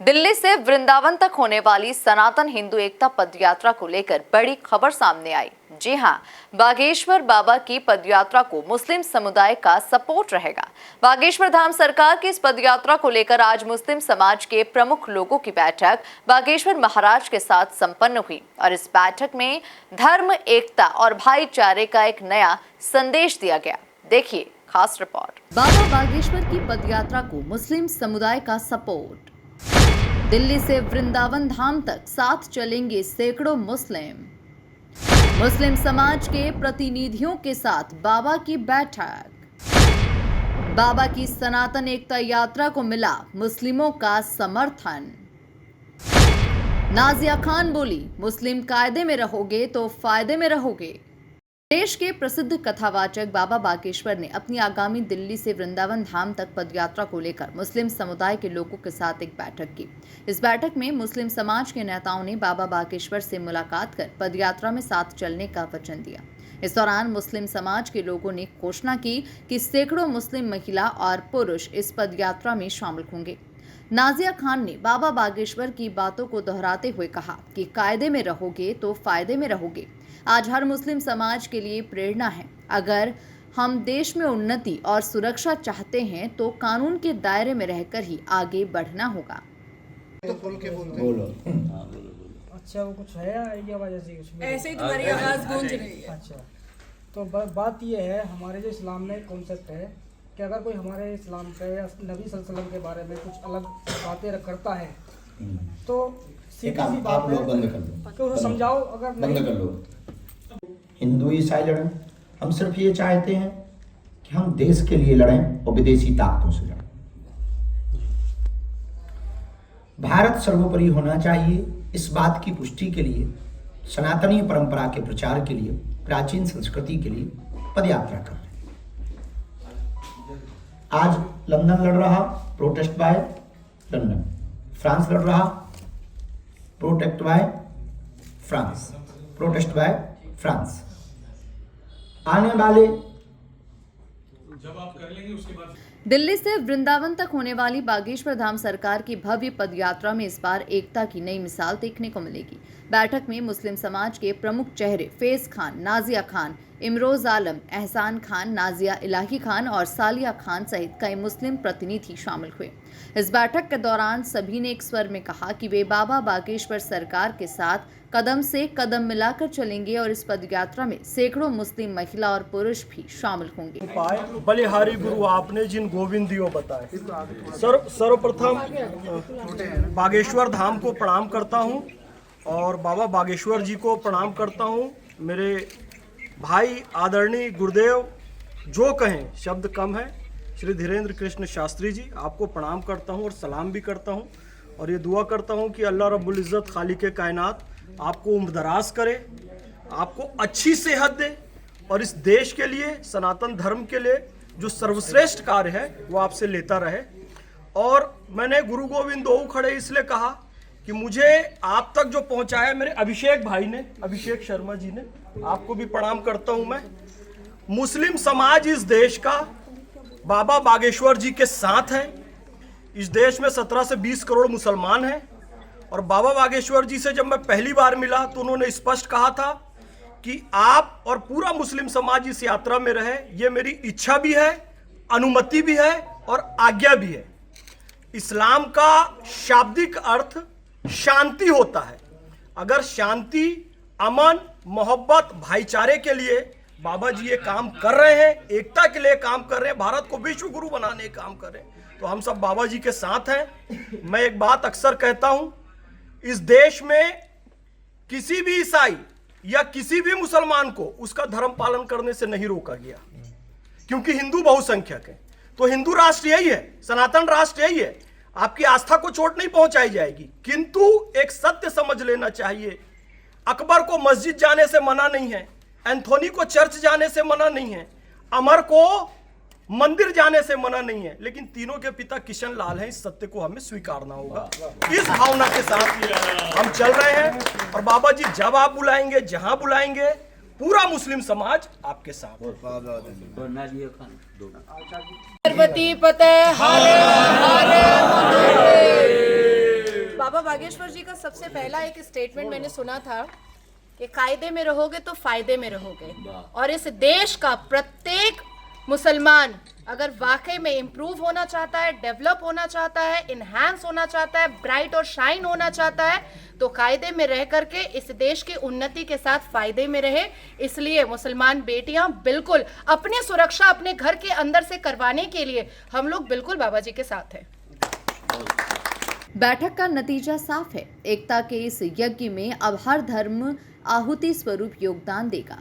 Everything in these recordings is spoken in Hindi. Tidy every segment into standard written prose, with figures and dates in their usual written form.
दिल्ली से वृंदावन तक होने वाली सनातन हिंदू एकता पदयात्रा को लेकर बड़ी खबर सामने आई। जी हां, बागेश्वर बाबा की पदयात्रा को मुस्लिम समुदाय का सपोर्ट रहेगा। बागेश्वर धाम सरकार की इस पदयात्रा को लेकर आज मुस्लिम समाज के प्रमुख लोगों की बैठक बागेश्वर महाराज के साथ संपन्न हुई और इस बैठक में धर्म, एकता और भाईचारे का एक नया संदेश दिया गया। देखिए खास रिपोर्ट। बाबा बागेश्वर की पदयात्रा को मुस्लिम समुदाय का सपोर्ट। दिल्ली से वृंदावन धाम तक साथ चलेंगे सैकड़ों मुस्लिम समाज के प्रतिनिधियों के साथ बाबा की बैठक। बाबा की सनातन एकता यात्रा को मिला मुस्लिमों का समर्थन। नाजिया खान बोली, मुस्लिम कायदे में रहोगे तो फायदे में रहोगे। देश के प्रसिद्ध कथावाचक बाबा बागेश्वर ने अपनी आगामी दिल्ली से वृंदावन धाम तक पदयात्रा को लेकर मुस्लिम समुदाय के लोगों के साथ एक बैठक की। इस बैठक में मुस्लिम समाज के नेताओं ने बाबा बागेश्वर से मुलाकात कर पदयात्रा में साथ चलने का वचन दिया। इस दौरान मुस्लिम समाज के लोगों ने घोषणा की कि सैकड़ों मुस्लिम महिला और पुरुष इस पदयात्रा में शामिल होंगे। नाजिया खान ने बाबा बागेश्वर की बातों को दोहराते हुए कहा कि कायदे में रहोगे तो फायदे में रहोगे। आज हर मुस्लिम समाज के लिए प्रेरणा है। अगर हम देश में उन्नति और सुरक्षा चाहते हैं तो कानून के दायरे में रहकर ही आगे बढ़ना होगा। तो खोल के बोलो। अच्छा, वो कुछ है आइडिया वजह से कुछ ऐसे ही तुम्हारी आवाज गूंज रही है। अच्छा, तो बात ये है, हमारे जो इस्लाम में कॉन्सेप्ट है कि अगर कोई हमारे इस्लाम पे या नबी सल्लल्लाहु अलैहि वसल्लम के बारे में कुछ अलग बातें करता है तो सीधी सी बात है कि उसे समझाओ। अगर बंद कर लो। हिंदू ईसाई लड़ें, हम सिर्फ ये चाहते हैं कि हम देश के लिए लड़ें और विदेशी ताकतों से लड़ें। भारत सर्वोपरि होना चाहिए, इस बात की पुष्टि के लिए सनातनी परंपरा के प्रचार के लिए, प्राचीन संस्कृति के लिए पदयात्रा कर रहे हैं। आज लंदन लड़ रहा प्रोटेस्ट बाय लंदन, फ्रांस लड़ रहा protest by France, protest by France. आने वाले जब आप कर लेंगे उसके बाद दिल्ली से वृंदावन तक होने वाली बागेश्वर धाम सरकार की भव्य पदयात्रा में इस बार एकता की नई मिसाल देखने को मिलेगी। बैठक में मुस्लिम समाज के प्रमुख चेहरे फैज खान, नाजिया खान, इमरोज आलम, एहसान खान, नाजिया इलाही खान और सालिया खान सहित कई मुस्लिम प्रतिनिधि शामिल हुए। इस बैठक के दौरान सभी ने एक स्वर में कहा कि वे बाबा बागेश्वर सरकार के साथ कदम से कदम मिलाकर चलेंगे और इस पदयात्रा में सैकड़ों मुस्लिम महिला और पुरुष भी शामिल होंगे। बलिहारी गुरु आपने जिन गोविंदियों बताए, सर्वप्रथम बागेश्वर धाम को प्रणाम करता हूं और बाबा बागेश्वर जी को प्रणाम करता हूं। मेरे भाई आदरणीय गुरुदेव जो कहें शब्द कम है, श्री धीरेन्द्र कृष्ण शास्त्री जी, आपको प्रणाम करता हूं और सलाम भी करता हूं और ये दुआ करता हूं कि अल्लाह रब्बुल इज़्ज़त खालिक़े कायनात आपको उम्रदराज करे, आपको अच्छी सेहत दे और इस देश के लिए, सनातन धर्म के लिए जो सर्वश्रेष्ठ कार्य है वो आपसे लेता रहे। और मैंने गुरु गोविंद दो खड़े इसलिए कहा कि मुझे आप तक जो पहुंचाया मेरे अभिषेक भाई ने, अभिषेक शर्मा जी ने, आपको भी प्रणाम करता हूं मैं। मुस्लिम समाज इस देश का बाबा बागेश्वर जी के साथ है। इस देश में 17 से 20 करोड़ मुसलमान हैं और बाबा बागेश्वर जी से जब मैं पहली बार मिला तो उन्होंने स्पष्ट कहा था कि आप और पूरा मुस्लिम समाज इस यात्रा में रहे। ये मेरी इच्छा भी है, अनुमति भी है और आज्ञा भी है। इस्लाम का शाब्दिक अर्थ शांति होता है। अगर शांति, अमन, मोहब्बत, भाईचारे के लिए बाबा जी ये काम कर रहे हैं, एकता के लिए काम कर रहे हैं, भारत को विश्व गुरु बनाने का काम कर रहे हैं, तो हम सब बाबा जी के साथ हैं। मैं एक बात अक्सर कहता हूं, इस देश में किसी भी ईसाई या किसी भी मुसलमान को उसका धर्म पालन करने से नहीं रोका गया, क्योंकि हिंदू बहुसंख्यक है। तो हिंदू राष्ट्र यही है, सनातन राष्ट्र यही है। आपकी आस्था को चोट नहीं पहुंचाई जाएगी, किंतु एक सत्य समझ लेना चाहिए। अकबर को मस्जिद जाने से मना नहीं है, एंथोनी को चर्च जाने से मना नहीं है, अमर को मंदिर जाने से मना नहीं है, लेकिन तीनों के पिता किशन लाल हैं। इस सत्य को हमें स्वीकारना होगा। इस भावना के साथ हम चल रहे हैं और बाबा जी जब आप बुलाएंगे, जहां बुलाएंगे, पूरा मुस्लिम समाज आपके साथ। पार्वती पते हरे हरे बाबा बागेश्वर जी का सबसे पहला एक स्टेटमेंट मैंने सुना था कि कायदे में रहोगे तो फायदे में रहोगे, और इस देश का प्रत्येक मुसलमान अगर वाकई में इम्प्रूव होना चाहता है, डेवलप होना चाहता है, इन्हांस होना चाहता है, ब्राइट और शाइन होना चाहता है, तो कायदे में रह करके इस देश की उन्नति के साथ फायदे में रहे। इसलिए मुसलमान बेटियां बिल्कुल अपनी सुरक्षा अपने घर के अंदर से करवाने के लिए हम लोग बिल्कुल बाबा जी के साथ हैं। बैठक का नतीजा साफ है। एकता के इस यज्ञ में अब हर धर्म आहुति स्वरूप योगदान देगा।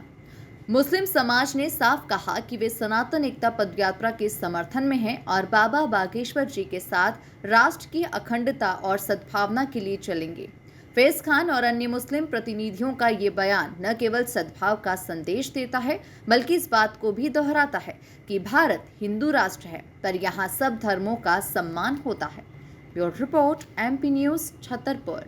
मुस्लिम समाज ने साफ कहा कि वे सनातन एकता पदयात्रा के समर्थन में हैं और बाबा बागेश्वर जी के साथ राष्ट्र की अखंडता और सद्भावना के लिए चलेंगे। फैज खान और अन्य मुस्लिम प्रतिनिधियों का ये बयान न केवल सद्भाव का संदेश देता है, बल्कि इस बात को भी दोहराता है कि भारत हिंदू राष्ट्र है, पर यहाँ सब धर्मों का सम्मान होता है। Bureau report, MP news, Chhatarpur.